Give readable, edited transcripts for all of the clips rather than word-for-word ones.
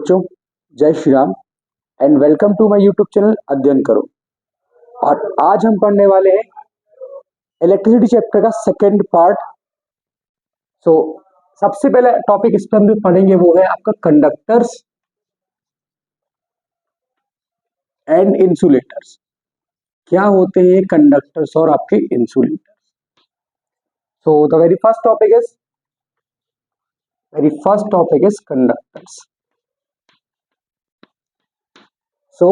बच्चों, जय Shri Ram and welcome to my YouTube channel अध्ययन करो। और आज हम पढ़ने वाले हैं इलेक्ट्रिसिटी चैप्टर का सेकंड पार्ट। सो सबसे पहले टॉपिक इस पर हम जो पढ़ेंगे वो है आपका कंडक्टर्स एंड इंसुलेटर्स। क्या होते हैं कंडक्टर्स और आपके insulators? So the very first topic is conductors. So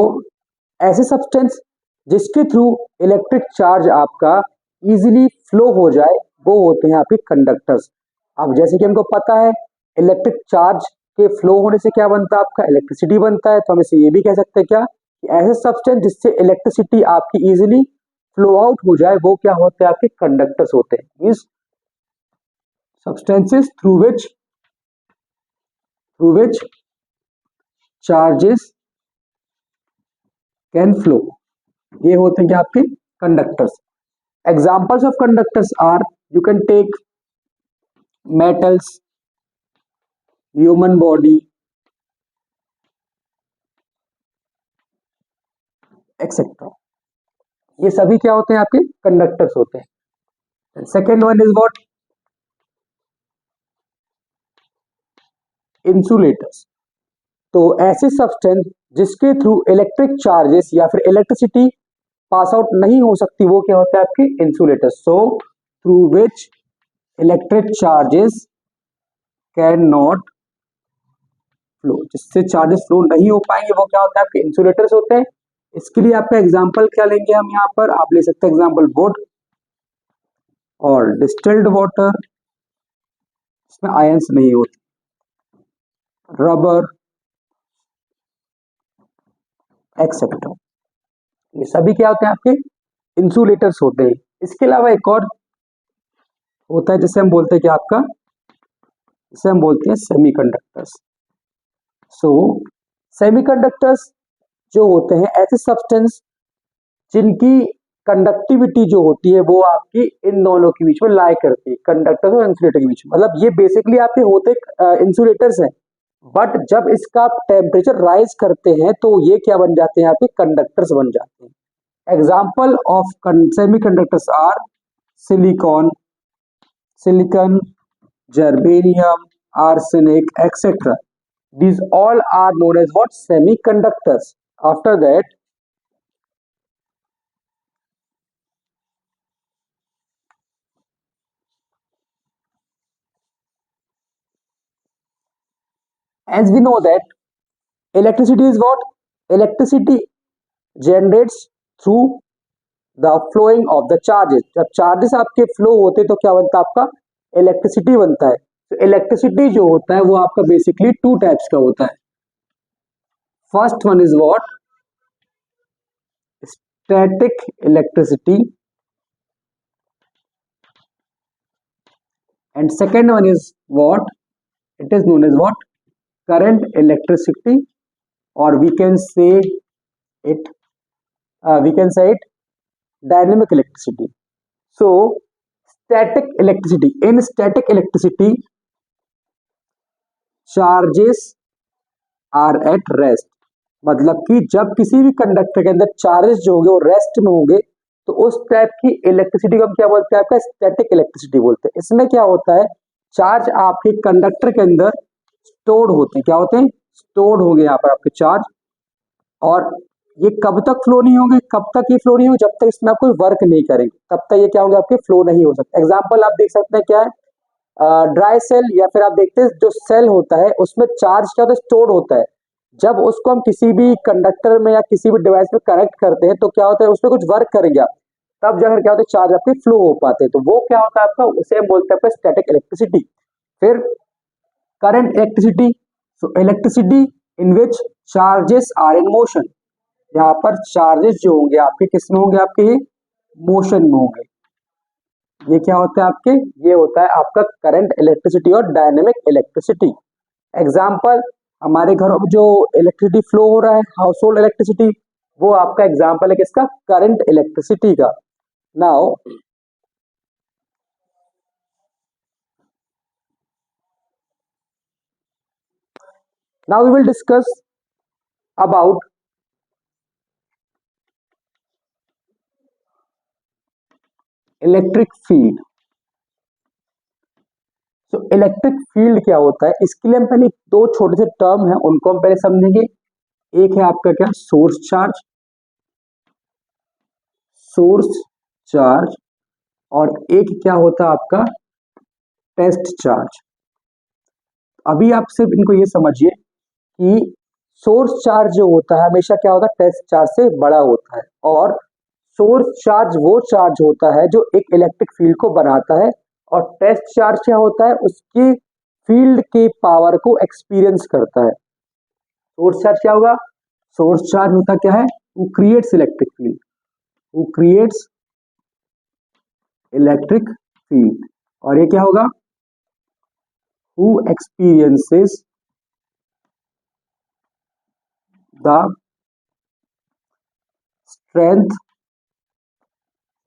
ऐसे सब्सटेंस जिसके थ्रू इलेक्ट्रिक चार्ज आपका इजीली फ्लो हो जाए वो होते हैं आपके कंडक्टर्स। अब जैसे कि हमको पता है इलेक्ट्रिक चार्ज के फ्लो होने से क्या बनता है, आपका इलेक्ट्रिसिटी बनता है। तो हम इसे ये भी कह सकते हैं क्या कि ऐसे सब्सटेंस जिससे इलेक्ट्रिसिटी आपकी इजीली फ्लो आउट हो जाए वो क्या होते हैं, आपके कंडक्टर्स होते हैं। Means substances through which charges can flow, ये होते हैं क्या आपके conductors. Examples of conductors are, you can take metals, human body, etc. ये सभी क्या होते हैं, आपके कंडक्टर्स होते हैं। Second one is what, insulators. तो ऐसे सब्सटेंस जिसके थ्रू इलेक्ट्रिक चार्जेस या फिर इलेक्ट्रिसिटी पास आउट नहीं हो सकती वो क्या होते हैं, आपके insulators. So through which electric charges can not flow, जिससे चार्जेस फ्लो नहीं हो पाएंगे वो क्या होता है, आपके इंसुलेटर्स होते हैं। इसके लिए आपका एग्जांपल क्या लेंगे हम यहाँ पर, आप ले सकते हैं एग्जांपल वुड और डिस्टिल्ड वाटर, इसमें आयंस नहीं होते, रबर एक्सेट्रा, ये सभी क्या होते हैं, आपके इंसुलेटर्स होते हैं। इसके अलावा एक और होता है जिसे हम बोलते हैं कि आपका, जिसे हम बोलते हैं सेमीकंडक्टर्स। सो सेमीकंडक्टर्स जो होते हैं ऐसे सब्सटेंस जिनकी कंडक्टिविटी जो होती है वो आपकी इन दोनों के बीच में लाई करती है, कंडक्टर और इंसुलेटर के बीच में। मतलब ये बेसिकली आपके होते इंसुलेटर्स हैं, बट जब इसका टेम्परेचर राइज करते हैं तो ये क्या बन जाते हैं, आपके कंडक्टर्स बन जाते हैं। Example of semiconductors are silicon, silicon, germanium, arsenic etcetera. These all are known as what, semiconductors. After that, as we know that electricity is what, electricity generates through the flowing of the charges। जब charges आपके flow होते हैं तो क्या बनता है, आपका electricity बनता है। तो इलेक्ट्रिसिटी जो होता है वो आपका बेसिकली टू टाइप्स का होता है। First one is what, static electricity, and second one is what, it is known as what, current electricity, or it we can say it dynamic electricity. So static electricity, in static electricity charges are at rest। मतलब कि जब किसी भी conductor के अंदर charges जो होंगे वो रेस्ट में होंगे तो उस टाइप की इलेक्ट्रिसिटी को हम क्या बोलते हैं, आपका स्टैटिक इलेक्ट्रिसिटी बोलते हैं। इसमें क्या होता है, चार्ज आपके कंडक्टर के अंदर स्टोर्ड होते हैं। क्या होते हैं, स्टोर्ड होंगे यहाँ पर आपके चार्ज। और ये कब तक फ्लो नहीं होंगे, कब तक ये फ्लो नहीं होंगे, जब तक इसमें आप कोई वर्क नहीं करेंगे तब तक ये क्या होंगे, आपके फ्लो नहीं हो सकते। एग्जांपल आप देख सकते हैं क्या है, ड्राई सेल, या फिर आप देखते हैं जो सेल होता है उसमें चार्ज क्या होता है, स्टोर्ड होता है। जब उसको हम किसी भी कंडक्टर में या किसी भी डिवाइस में कनेक्ट करते हैं तो क्या होता है, उसमें कुछ वर्क करेंगे आप, तब जाकर क्या होता है, चार्ज आपके फ्लो हो पाते हैं। तो वो क्या होता है आपका, उसे हम बोलते हैं आपका स्टैटिक इलेक्ट्रिसिटी। फिर current electricity, so electricity in which charges are in motion, यहाँ पर चार्जेस जो होंगे आपके किस में होंगे, आपके मोशन में होंगे। ये क्या होता है आपके, ये होता है आपका करंट इलेक्ट्रिसिटी और डायनेमिक इलेक्ट्रिसिटी। एग्जांपल, हमारे घरों में जो इलेक्ट्रिसिटी फ्लो हो रहा है, हाउस होल्ड इलेक्ट्रिसिटी, वो आपका एग्जांपल है किसका, करंट इलेक्ट्रिसिटी का। Now now we will discuss about electric field. तो इलेक्ट्रिक फील्ड क्या होता है, इसके लिए हम पहले दो छोटे से टर्म हैं उनको हम पहले समझेंगे। एक है आपका क्या, सोर्स चार्ज, सोर्स चार्ज, और एक क्या होता है आपका टेस्ट चार्ज। अभी आप सिर्फ इनको ये समझिए कि सोर्स चार्ज जो होता है हमेशा क्या होता है, टेस्ट चार्ज से बड़ा होता है, और सोर्स चार्ज वो चार्ज होता है जो एक इलेक्ट्रिक फील्ड को बनाता है, और टेस्ट चार्ज क्या होता है, उसकी फील्ड के पावर को एक्सपीरियंस करता है। सोर्स चार्ज क्या होगा, सोर्स चार्ज होता क्या है, वो क्रिएट्स इलेक्ट्रिक फील्ड, वो क्रिएट्स इलेक्ट्रिक फील्ड, और ये क्या होगा, who experiences the strength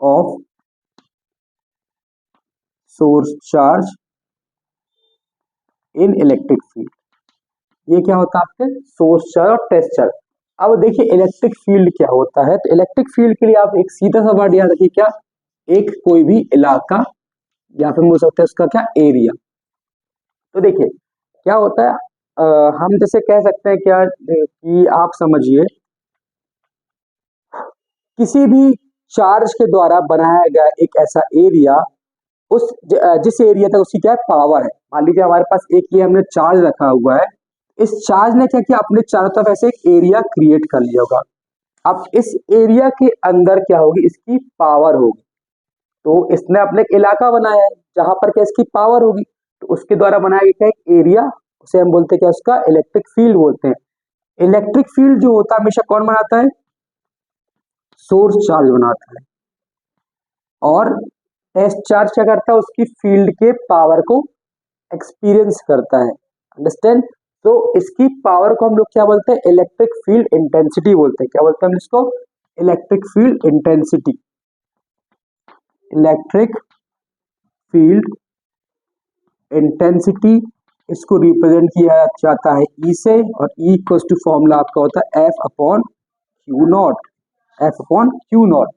of source charge in electric field। ये क्या होता है आपके सोर्स चार्ज और टेस्ट चार्ज। अब देखिए इलेक्ट्रिक फील्ड क्या होता है, तो इलेक्ट्रिक फील्ड के लिए आप एक सीधा सा वर्ड याद रखिए, क्या, एक कोई भी इलाका, या फिर बोल सकते हैं उसका क्या, एरिया। तो देखिए क्या होता है, हम जैसे कह सकते हैं क्या कि आप समझिए किसी भी चार्ज के द्वारा बनाया गया एक ऐसा एरिया, उस जिस एरिया तक उसकी क्या पावर है। मान लीजिए हमारे पास एक ये हमने चार्ज रखा हुआ है, इस चार्ज ने क्या किया, अपने चारों तरफ ऐसे एक एरिया क्रिएट कर लिया होगा। अब इस एरिया के अंदर क्या होगी, इसकी पावर होगी। तो इसने अपने एक इलाका बनाया है जहां पर क्या इसकी पावर होगी, तो उसके द्वारा बनाया गया क्या एक एरिया, उसे हम बोलते हैं क्या, उसका इलेक्ट्रिक फील्ड बोलते हैं। इलेक्ट्रिक फील्ड जो होता है हमेशा कौन बनाता है, सोर्स चार्ज बनाता है, और टेस्ट चार्ज क्या करता है, उसकी फील्ड के पावर को एक्सपीरियंस करता है। अंडरस्टैंड। तो इसकी पावर को हम लोग क्या बोलते हैं, इलेक्ट्रिक फील्ड इंटेंसिटी बोलते हैं। क्या बोलते हैं हम इसको, electric field intensity. Electric field intensity, इसको रिप्रेजेंट किया जाता है ई से, और ई इक्वल्स टू फॉर्मूला आपका होता है F upon Q not, F upon Q not.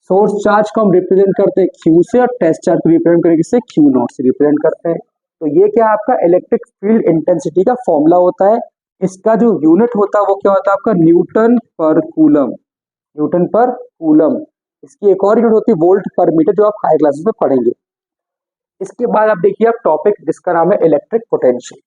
Source charge को हम रिप्रेजेंट करते हैं क्यू से, और टेस्ट चार्ज को रिप्रेजेंट करेंगे किससे, क्यू नॉट से रिप्रेजेंट करते हैं। तो ये क्या आपका इलेक्ट्रिक फील्ड इंटेंसिटी का फॉर्मूला होता है। इसका जो यूनिट होता है वो क्या होता है आपका, न्यूटन पर कूलम, न्यूटन पर कूलम। इसकी एक और यूनिट होती है वोल्ट पर मीटर, जो आप हाई क्लासेस में पढ़ेंगे। इसके बाद आप देखिए आप टॉपिक जिसका नाम है electric potential.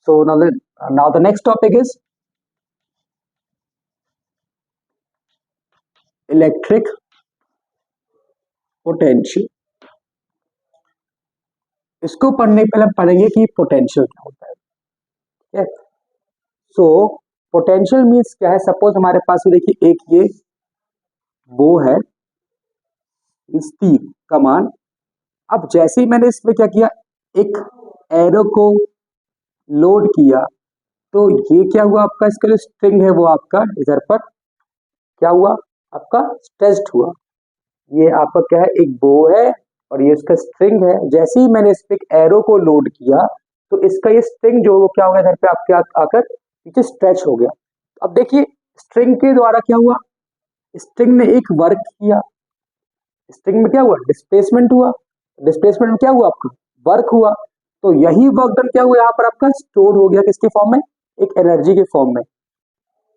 So now the next topic is electric potential। इसको पढ़ने के पहले हम पढ़ेंगे कि पोटेंशियल क्या होता है। ठीक है, सो पोटेंशियल मीन्स क्या है, सपोज हमारे पास देखिए एक ये वो है, इस तीर कमान। अब जैसे ही मैंने इसमें क्या किया, एक एरो को लोड किया, तो ये क्या हुआ आपका, इसका जो स्ट्रिंग है वो आपका इधर पर क्या हुआ, आपका स्ट्रेच्ड हुआ। ये आपका क्या है, एक बो है, और ये इसका स्ट्रिंग है। जैसे ही मैंने इस पे एक एरो को लोड किया, तो इसका ये स्ट्रिंग जो वो क्या हो गया, इधर पे आपके आकर पीछे स्ट्रेच हो गया। अब देखिए स्ट्रिंग के द्वारा क्या हुआ, स्ट्रिंग ने एक वर्क किया, स्ट्रिंग में क्या हुआ, डिस्प्लेसमेंट हुआ। डिस्प्लेसमेंट में क्या हुआ, आपका वर्क हुआ। तो यही वर्क डन क्या हुआ, यहाँ पर आपका स्टोर हो गया, किसके फॉर्म में, एक एनर्जी के फॉर्म में।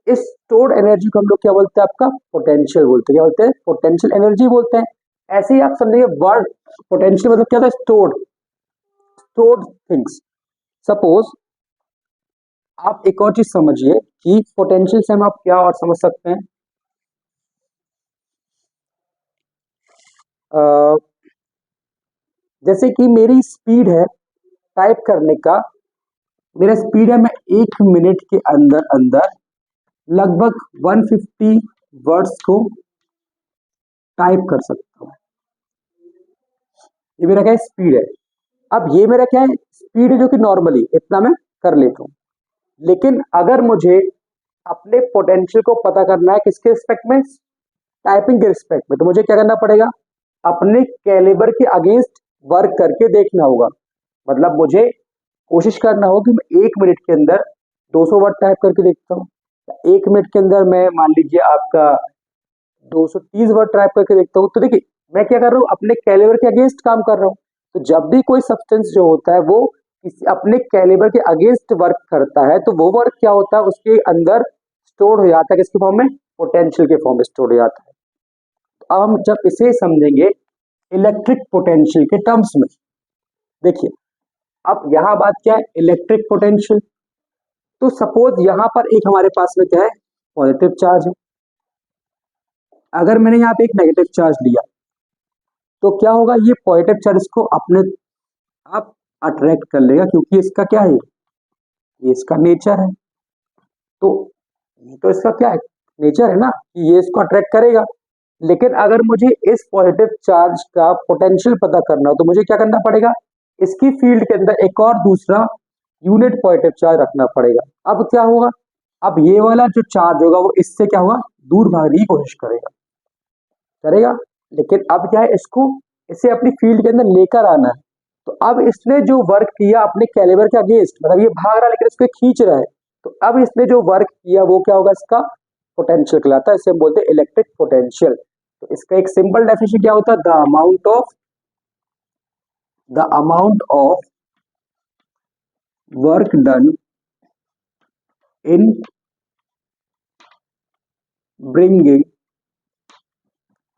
इस स्टोर्ड एनर्जी को हम लोग क्या बोलते हैं, आपका पोटेंशियल बोलते हैं। क्या बोलते हैं, पोटेंशियल एनर्जी बोलते हैं। ऐसे ही आप समझिए वर्ड पोटेंशियल मतलब क्या होता है, स्टोर्ड, स्टोर्ड थिंग्स। सपोज आप एक और चीज समझिए कि पोटेंशियल से हम आप क्या और समझ सकते हैं, जैसे कि मेरी स्पीड है टाइप करने का, मेरा स्पीड है, मैं 1 मिनट के अंदर अंदर लगभग 150 वर्ड्स को टाइप कर सकता हूँ। ये मेरा क्या है, स्पीड है। अब ये मेरा क्या है, स्पीड है जो कि नॉर्मली इतना मैं कर लेता हूँ। लेकिन अगर मुझे अपने पोटेंशियल को पता करना है किसके रिस्पेक्ट में, टाइपिंग के रिस्पेक्ट में, तो मुझे क्या करना पड़ेगा, अपने कैलिबर के अगेंस्ट वर्क करके देखना होगा। मतलब मुझे कोशिश करना होगा कि मैं 1 मिनट के अंदर 200 वर्ड टाइप करके देखता हूँ, 1 मिनट के अंदर मैं मान लीजिए आपका 230 वर्ड टाइप करके देखता हूँ। तो देखिए मैं क्या कर रहा हूँ, अपने कैलिबर के अगेंस्ट काम कर रहा हूँ। तो जब भी कोई सब्सटेंस जो होता है वो अपने कैलिबर के अगेंस्ट वर्क करता है, तो वो वर्क क्या होता है, उसके अंदर स्टोर हो जाता है, किसके फॉर्म में, पोटेंशियल के फॉर्म में स्टोर हो जाता है। तो अब हम जब इसे समझेंगे इलेक्ट्रिक पोटेंशियल के टर्म्स में, देखिए अब यहाँ बात क्या है, इलेक्ट्रिक पोटेंशियल। तो सपोज यहाँ पर एक हमारे पास में क्या है, पॉजिटिव चार्ज है। अगर मैंने यहाँ पे एक नेगेटिव चार्ज लिया तो क्या होगा, ये पॉजिटिव चार्ज को अपने आप अट्रैक्ट कर लेगा, क्योंकि इसका क्या है, ये इसका नेचर है। तो ये तो इसका क्या है, नेचर है ना कि ये इसको अट्रैक्ट करेगा। लेकिन अगर मुझे इस पॉजिटिव चार्ज का पोटेंशियल पता करना हो तो मुझे क्या करना पड़ेगा, इसकी फील्ड के अंदर एक और दूसरा यूनिट पॉजिटिव चार्ज रखना पड़ेगा। अब क्या होगा, अब ये वाला जो चार्ज होगा वो इससे क्या होगा, दूर भागने की कोशिश करेगा, करेगा। लेकिन अब क्या है, इसको इसे अपनी फील्ड के अंदर लेकर आना है। तो अब इसने जो वर्क किया अपने कैलिबर के अगेंस्ट, मतलब ये भाग रहा है लेकिन इसको खींच रहा है, तो अब इसने जो वर्क किया वो क्या होगा, इसका पोटेंशियल कहलाता है, इसे हम बोलते हैं इलेक्ट्रिक पोटेंशियल। तो इसका एक सिंपल डेफिनेशन क्या होता है, the amount of work done in bringing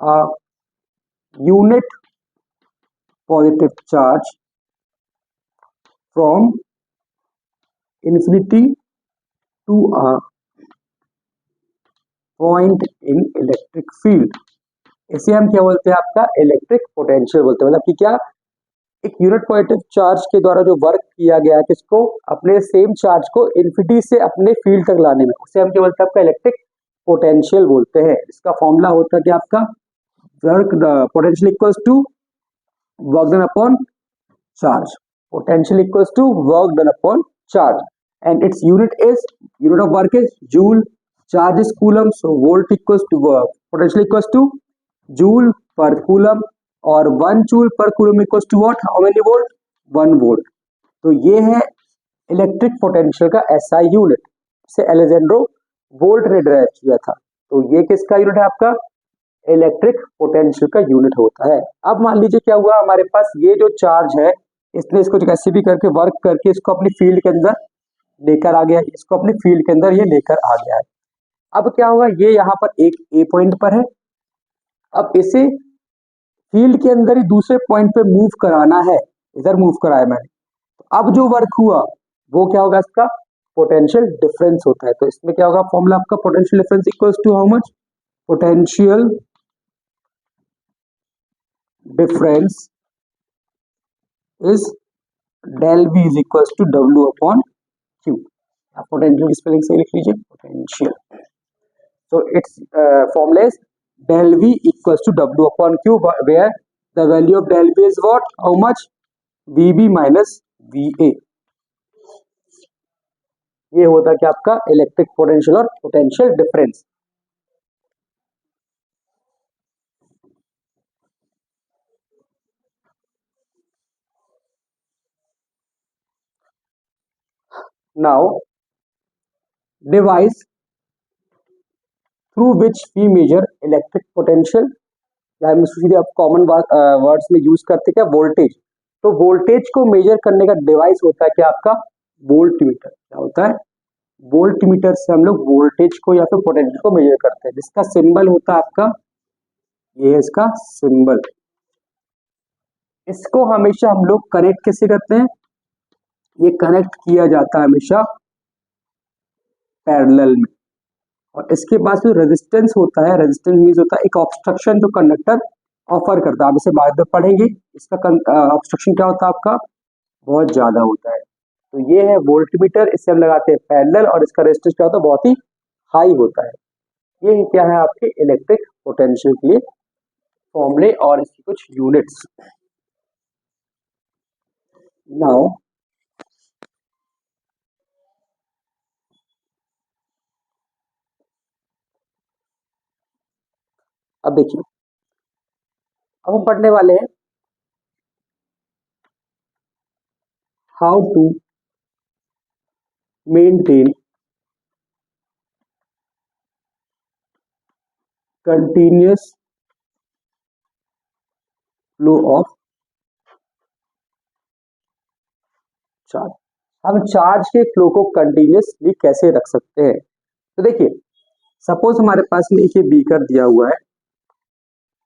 a unit positive charge from infinity to a point in electric field. इसे हम क्या बोलते हैं, आपका इलेक्ट्रिक पोटेंशियल बोलते हैं। मतलब कि क्या, एक यूनिट पॉजिटिव चार्ज के द्वारा जो वर्क किया गया है किसको, अपने सेम चार्ज को इन्फिनिटी से अपने फील्ड तक लाने में, उसे हम क्या बोलते हैं, आपका इलेक्ट्रिक पोटेंशियल बोलते हैं। इसका फॉर्मूला होता है कि आपका work potential equals to work done upon charge, potential equals to work done upon charge, and its unit of work is joule, charge is coulomb, so volt equals to potential equals to joule per coulomb, और 1 joule per coulomb equals to what, how many volt, 1 volt। तो ये है electric potential का SI unit, से Alessandro volt ने drive किया था। तो ये किसका यूनिट है, आपका इलेक्ट्रिक पोटेंशियल का यूनिट होता है। अब मान लीजिए क्या हुआ, हमारे पास ये जो चार्ज है इसने इसको कैसे भी करके वर्क करके इसको अपनी फील्ड के अंदर लेकर आ गया, इसको अपनी फील्ड के अंदर ये लेकर आ गया है। अब क्या होगा, ये यहाँ पर एक ए पॉइंट पर है, अब इसे फील्ड के अंदर ही दूसरे पॉइंट पे मूव कराना है, इधर मूव कराया मैंने। तो अब जो वर्क हुआ वो क्या होगा, इसका पोटेंशियल डिफरेंस होता है। तो इसमें क्या होगा, फॉर्मूला आपका potential difference equals to how much, potential difference is del V is equals to W upon Q। आप पोटेंशियल की स्पेलिंग से लिख लीजिए, potential. So its formula is del V equals to W upon Q, where the value of del V is what? How much? VB minus VA। ये होता है कि आपका इलेक्ट्रिक पोटेंशियल और potential difference. Now device through which we measure electric potential, या हम सीधे आप कॉमन वर्ड्स में यूज करते क्या, वोल्टेज। तो वोल्टेज को मेजर करने का डिवाइस होता है कि आपका वोल्टमीटर। क्या होता है, वोल्टमीटर से हम लोग वोल्टेज को या फिर पोटेंशियल को मेजर करते हैं, जिसका सिंबल होता है आपका, ये है इसका सिंबल। इसको हमेशा हम लोग कनेक्ट कैसे करते हैं, ये कनेक्ट किया जाता है हमेशा पैरेलल में। और इसके पास जो रेजिस्टेंस होता है, रेजिस्टेंस मींस होता है एक ऑब्स्ट्रक्शन जो कंडक्टर ऑफर करता है। आप इसे बाद में पढ़ेंगे, इसका ऑब्स्ट्रक्शन क्या होता है आपका, बहुत ज्यादा होता है। तो ये है वोल्टमीटर, इसे हम लगाते हैं पैरेलल, और इसका रेजिस्टेंस क्या होता है, बहुत ही हाई होता है। ये क्या है आपके इलेक्ट्रिक पोटेंशियल के लिए फॉर्मूले और इसकी कुछ यूनिट्स। नाउ अब देखिए, अब हम पढ़ने वाले हैं how to maintain continuous flow of charge. हम चार्ज के फ्लो को कंटिन्यूअसली कैसे रख सकते हैं? तो देखिए, सपोज हमारे पास में एक ये बीकर दिया हुआ है,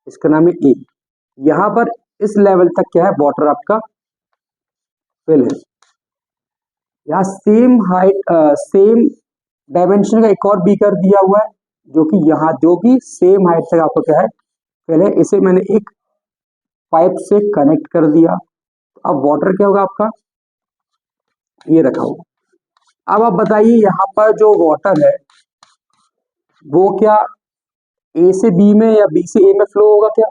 इसका नाम है ए। यहाँ पर इस लेवल तक क्या है, वाटर आपका फिल है। यहाँ सेम हाइट सेम डायमेंशन का एक और बीकर दिया हुआ है, जो कि यहाँ जो कि सेम हाइट तक आपको क्या है फिल है। इसे मैंने एक पाइप से कनेक्ट कर दिया। अब वाटर क्या होगा आपका, ये रखा होगा। अब आप बताइए, यहाँ पर जो वाटर है वो क्या ए से बी में या बी से ए में फ्लो होगा क्या?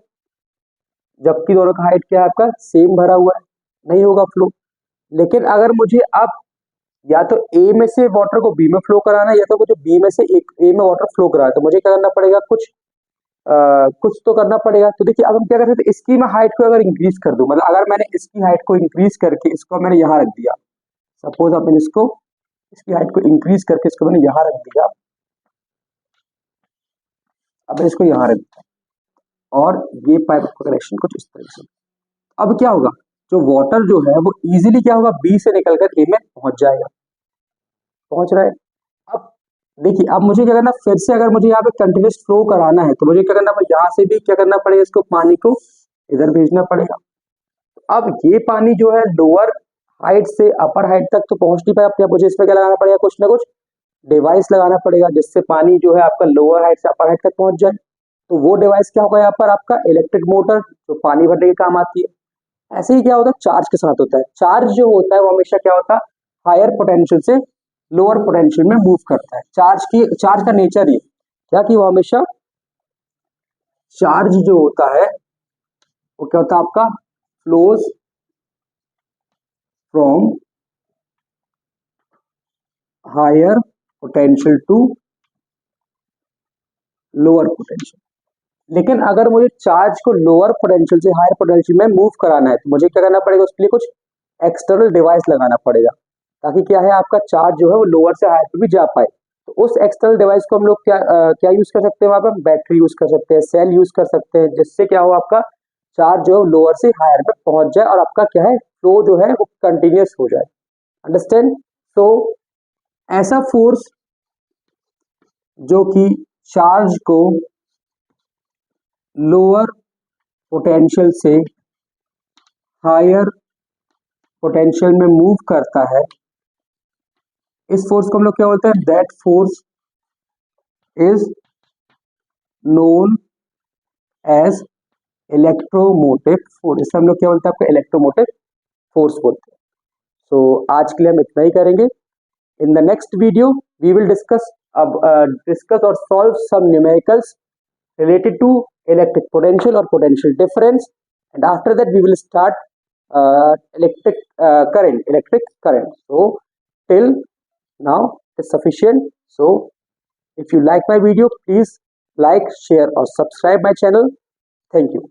जबकि दोनों का हाइट क्या है आपका सेम भरा हुआ है, नहीं होगा फ्लो। लेकिन अगर मुझे अब या तो ए में से वाटर को बी में फ्लो कराना है, या तो मुझे बी में से एक ए में वाटर फ्लो कराना है, तो मुझे क्या करना पड़ेगा, कुछ तो करना पड़ेगा। तो देखिए, अब हम क्या कर सकते हैं, इसकी मैं हाइट को अगर इंक्रीज कर दूं, मतलब अगर मैंने इसकी हाइट को इंक्रीज करके इसको मैंने यहाँ रख दिया, सपोज आपने इसको इसकी हाइट को इंक्रीज करके इसको मैंने यहाँ रख दिया, अब इसको यहाँ रख दिया, और ये पाइप का कनेक्शन कुछ इस तरह से। अब क्या होगा, जो वाटर जो है वो इजीली क्या होगा, बी से निकलकर ए में पहुंच जाएगा। पहुंच रहा है। अब देखिए, अब मुझे क्या करना, फिर से अगर मुझे यहाँ पे कंटिन्यूस फ्लो कराना है, तो मुझे क्या करना पड़ेगा, यहाँ से भी क्या करना पड़ेगा, इसको पानी को इधर भेजना पड़ेगा। अब ये पानी जो है लोअर हाइट से अपर हाइट तक तो पहुंच नहीं पाया, अब मुझे इसमें क्या लगाना पड़ेगा, कुछ ना कुछ डिवाइस लगाना पड़ेगा, जिससे पानी जो है आपका लोअर हाइट से अपर हाइट तक पहुंच जाए। तो वो डिवाइस क्या होगा, यहाँ पर आपका इलेक्ट्रिक मोटर, जो पानी भरने के काम आती है। ऐसे ही क्या होता है, चार्ज के साथ होता है। चार्ज जो होता है वो हमेशा क्या होता है, हायर पोटेंशियल से लोअर पोटेंशियल में मूव करता है। चार्ज का नेचर ही क्या कि वो हमेशा चार्ज जो होता है वो क्या होता है आपका, flows from higher potential to lower potential. लेकिन अगर मुझे चार्ज को लोअर पोटेंशियल से हायर पोटेंशियल में मूव कराना है, तो मुझे क्या करना पड़ेगा, उसके लिए कुछ एक्सटर्नल डिवाइस लगाना पड़ेगा, ताकि क्या है आपका चार्ज जो है वो लोअर से हायर पे भी जा पाए। तो उस एक्सटर्नल डिवाइस को हम लोग क्या यूज कर सकते हैं, वहां पर बैटरी यूज कर सकते हैं, सेल यूज कर सकते हैं, जिससे क्या हो आपका चार्ज जो है लोअर से हायर पे पहुंच जाए, और आपका क्या है फ्लो जो है वो कंटिन्यूस हो जाए। अंडरस्टैंड? तो ऐसा फोर्स जो कि चार्ज को लोअर पोटेंशियल से हायर पोटेंशियल में मूव करता है, इस फोर्स को हम लोग क्या बोलते हैं, that force is known as electromotive force. इसे हम लोग क्या बोलते हैं, आपको इलेक्ट्रोमोटिव फोर्स बोलते हैं। सो आज के लिए हम इतना ही करेंगे। In the next video we will discuss और solve some numericals related to electric potential or potential difference, and after that we will start electric current. So till now is sufficient. So if you like my video, please like, share or subscribe my channel. Thank you.